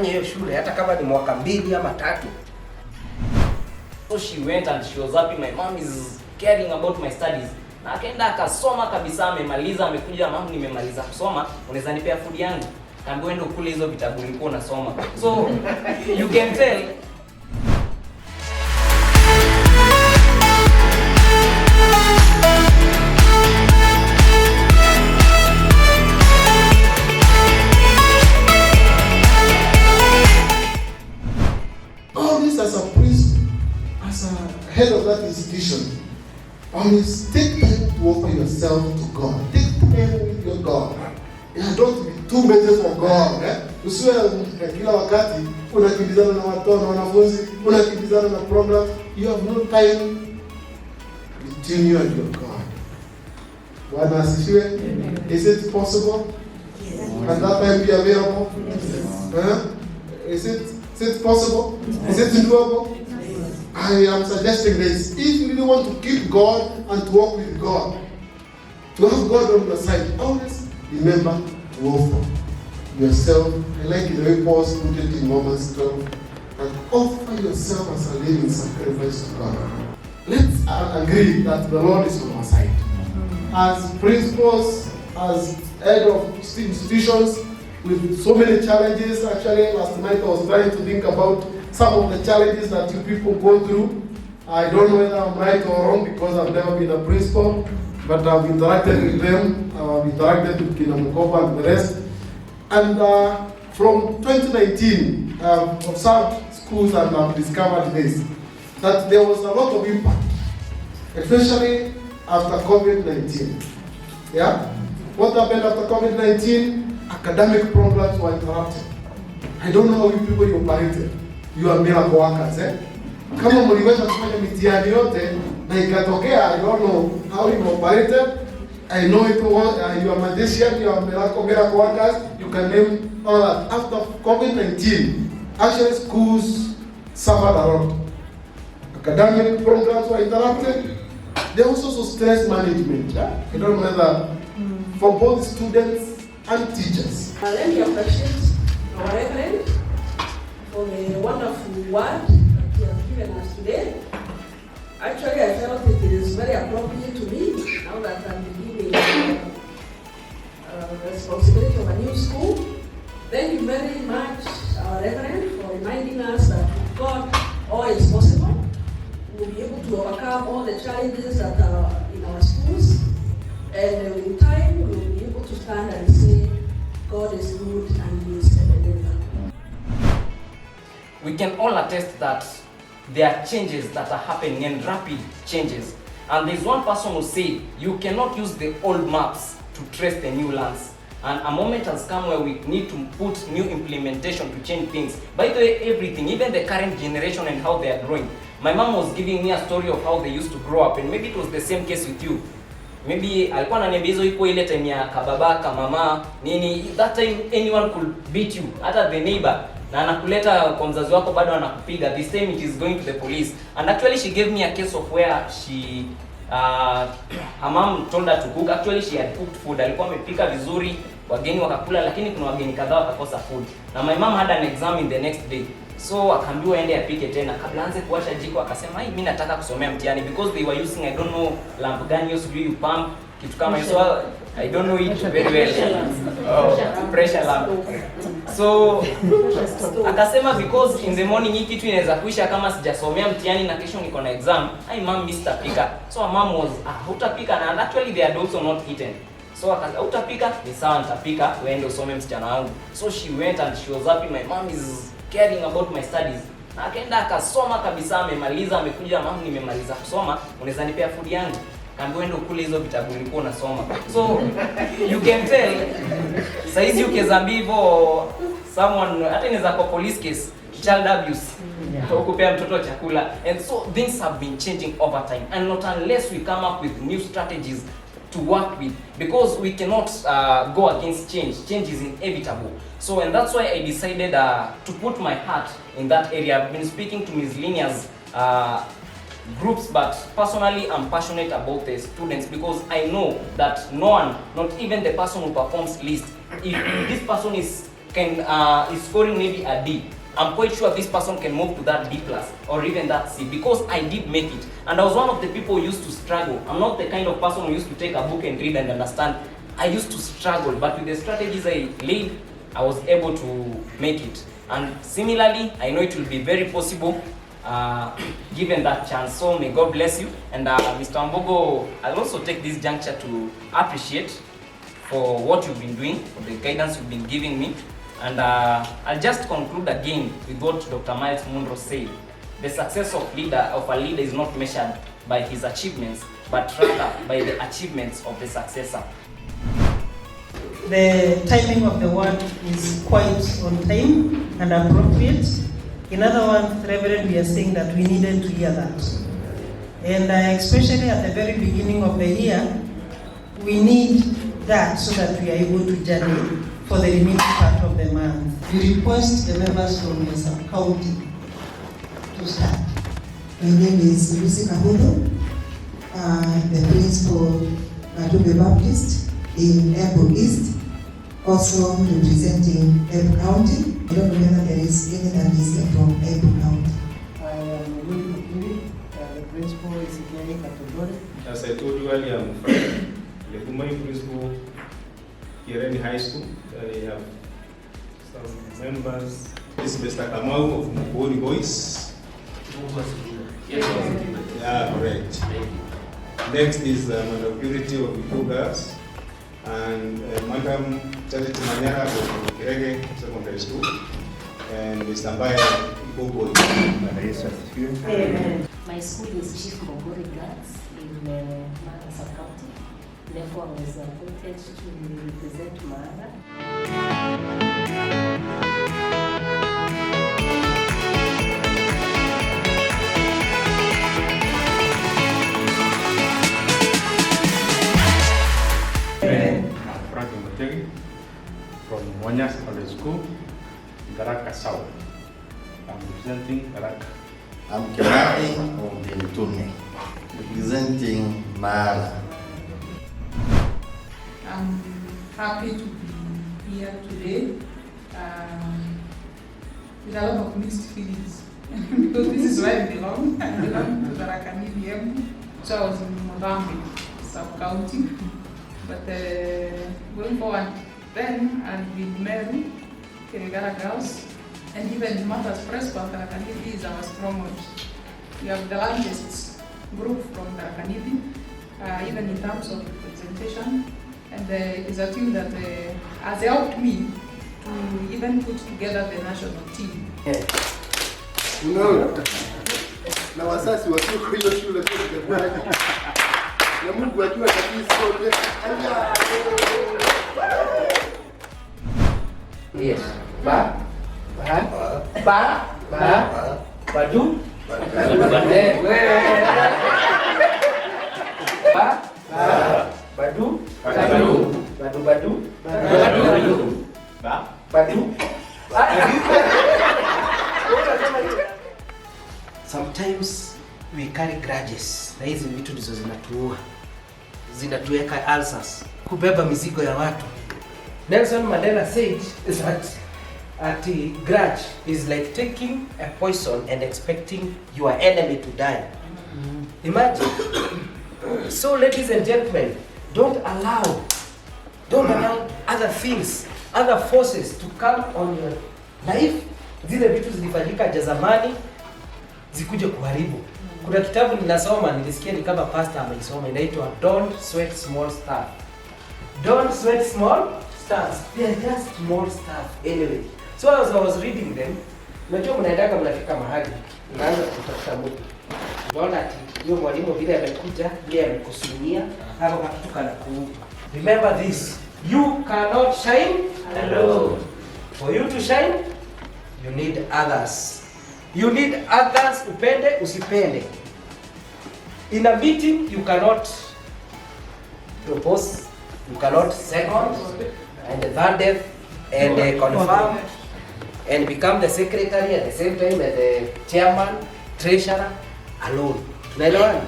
nifanye hiyo shule hata kama ni mwaka 2 ama 3. So she went and she was happy my mom is caring about my studies. Na akaenda akasoma kabisa, amemaliza, amekuja, mama nimemaliza kusoma, unaweza nipea food yangu? Kaambia uende ukule hizo vitabu ulikuwa unasoma. So you can tell as a priest, as a head of that institution, always take time to offer yourself to God. Take time with your God. Don't be too busy for God. Usiwe kila wakati unakimbizana na watoto na wanafunzi, unakimbizana na program. You have no time between you and your God. Bwana asifiwe. Is it possible? Yes. Can that time be available? Yes. Is it possible? Is it doable? I am suggesting this. If you really want to keep God and to walk with God, to have God on your side, always remember to offer yourself. I like the way Paul put it in Romans 12, and offer yourself as a living sacrifice to God. Let's agree that the Lord is on our side. As principals, as head of institutions, with so many challenges. Actually, last night I was trying to think about some of the challenges that you people go through. I don't know whether I'm right or wrong because I've never been a principal, but I've interacted with them. I've interacted with Kinamukova and the rest. And from 2019, I've observed schools and I've discovered this, that there was a lot of impact, especially after COVID-19. Yeah? What happened after COVID-19? Academic programs were interrupted. I don't know how you people you operated. You are miracle workers, eh? Kama mliweza kufanya mitihani yote na ikatokea, I don't know how you operated. I know it was you are magician, you are miracle workers. You can name all that. After COVID-19, actually schools suffered a lot. Academic programs were interrupted. There was also stress management. Yeah? I don't know whether for both students and teachers. Let me appreciate our Reverend for the wonderful word that he has given us today. Actually, I felt it is very appropriate to me now that I'm beginning the responsibility of a new school. Thank you very much, our Reverend, for reminding us that with God all is possible. We'll be able to overcome all the challenges that are in our schools. And in time, we will be able to stand and say, God is good and He is ever. we can all attest that there are changes that are happening and rapid changes. And there's one person who said, you cannot use the old maps to trace the new lands. And a moment has come where we need to put new implementation to change things. By the way, everything, even the current generation and how they are growing. My mom was giving me a story of how they used to grow up, and maybe it was the same case with you. Maybe alikuwa ananiambia hizo iko ile time ya kababa kamama nini, that time anyone could beat you, hata the neighbor, na anakuleta kwa mzazi wako bado anakupiga. This time it is going to the police. And actually she gave me a case of where she her mom told her to cook. Actually she had cooked food, alikuwa amepika vizuri, wageni wakakula, lakini kuna wageni kadhaa wakakosa food. Na my mom had an exam in the next day. So akaambiwa aende apike tena. Kabla aanze kuwasha jiko akasema, "Hai, mimi nataka kusomea mtihani," because they were using, I don't know, lamp gani hiyo, sijui pump kitu kama hiyo. So I don't know it very well. Pressure lamp. So akasema because in the morning hii kitu inaweza kuisha kama sijasomea mtihani na kesho niko na exam. Hai mom, mimi sitapika. So mom was, hutapika, and actually they had also not eaten. So akasema utapika, ni sawa nitapika, uende usome msichana wangu. So she went and she was happy, my mom is caring about my studies. Na akaenda akasoma kabisa, amemaliza, amekuja, mama nimemaliza kusoma, unaweza nipea food yangu? Kaambia uende ukule hizo vitabu ulikuwa unasoma. So you can tell saizi ukezambi hivyo someone hata inaweza kwa police case, child abuse. Ukupea mtoto chakula. And so things have been changing over time, and not unless we come up with new strategies to work with, because we cannot go against change. Change is inevitable. So, and that's why I decided to put my heart in that area. I've been speaking to Ms. Linia's groups, but personally I'm passionate about the students, because I know that no one, not even the person who performs least, if this person is is scoring maybe a D, I'm quite sure this person can move to that D plus or even that C, because I did make it. And I was one of the people who used to struggle. I'm not the kind of person who used to take a book and read and understand. I used to struggle, but with the strategies I laid, I was able to make it. And similarly, I know it will be very possible given that chance. So may God bless you. And Mr. Wambugu, I'll also take this juncture to appreciate for what you've been doing, for the guidance you've been giving me. And I'll just conclude again with what Dr. Miles Munro said. The success of a leader is not measured by his achievements, but rather by the achievements of the successor. The timing of the word is quite on time and appropriate. In other words, Reverend, we are saying that we needed to hear that. And especially at the very beginning of the year, we need that so that we are able to journey for the remaining part of the month. We request the members from the sub-county to start. My name is Lucy Kahudo, the principal at the Baptist in Embu East, also representing Embu County. I don't know whether there is any that is from Embu County. I am Willie Mukiri, the principal is Gary Kategori. As I told you earlier, I'm the former principal here in high school. I have some members. This is Mr. Kamau of Wambugu Boys. Yeah, correct. Next is Madam Purity of Embu Girls and Madam Charity Manyara of Kirege Secondary School and Mr. Baye Embu Boys. Amen. My school is Chief Mbogori Girls in Mara Sub-County. Therefore, I was appointed to represent Mara. From Monya Secondary School, Garaka South. I'm representing Garaka. I'm Kirari of Bintuni, representing Mara. I'm happy to be here today with a lot of mixed feelings because this is where I belong. I belong to the Rakanili Embu, so I was in Mozambique sub-county. But going forward, then I'll be in Meru, Kirigara Girls, and even in matters PRESPA, Rakanili is our stronghold. We have the largest group from Rakanili, even in terms of representation. And it is a team that has helped me to even put together the national team. No. Na wasasi watu hiyo shule kwa na Mungu ajua kabisa sote. Yes. Ba. Badu. Badu. Sometimes we carry grudges. Na hizi vitu ndizo zinatuua. Zinatuweka ulcers. Kubeba mizigo ya watu. Nelson Mandela said that grudge is like taking a poison and expecting your enemy to die. Imagine. So ladies and gentlemen, don't allow other things, other forces to come on your life. Zile vitu zilifanyika zamani zikuje kuharibu. Kuna kitabu ninasoma, nilisikia ni kama pastor ameisoma, inaitwa Don't Sweat Small Stuff. Don't sweat small stuff. They are just small stuff anyway. So as I was reading them, unajua mnaendaka mnafika mahali, unaanza kutafuta mtu. Unaona ati hiyo mwalimu vile amekuja, vile amekusunia, hapo kitu kana kuupa. Remember this, you cannot shine alone. For you to shine, you need others. You need others, upende, usipende. In a meeting, you cannot propose, you cannot second, and third, and confirm, and become the secretary at the same time as the chairman, treasurer, alone. Tunaelewana?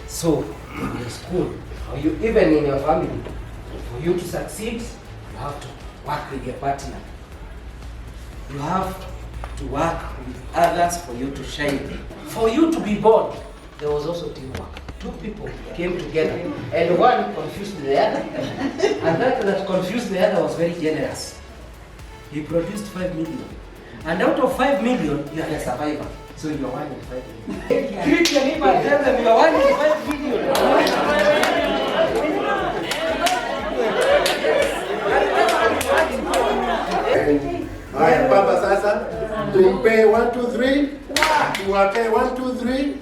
So, in your school, or you even in your family, for you to succeed, you have to work with your partner. You have to work with others for you to shine. For you to be born, there was also teamwork. Two people came together, and one confused the other, and that confused the other was very generous. He produced 5 million. And out of 5 million, you are a survivor. So you are 1 in 5 million. Treat your neighbor and tell them you are 1 in 5 million. Haya baba sasa tumpe 1 2 3 tuwape 1 2 3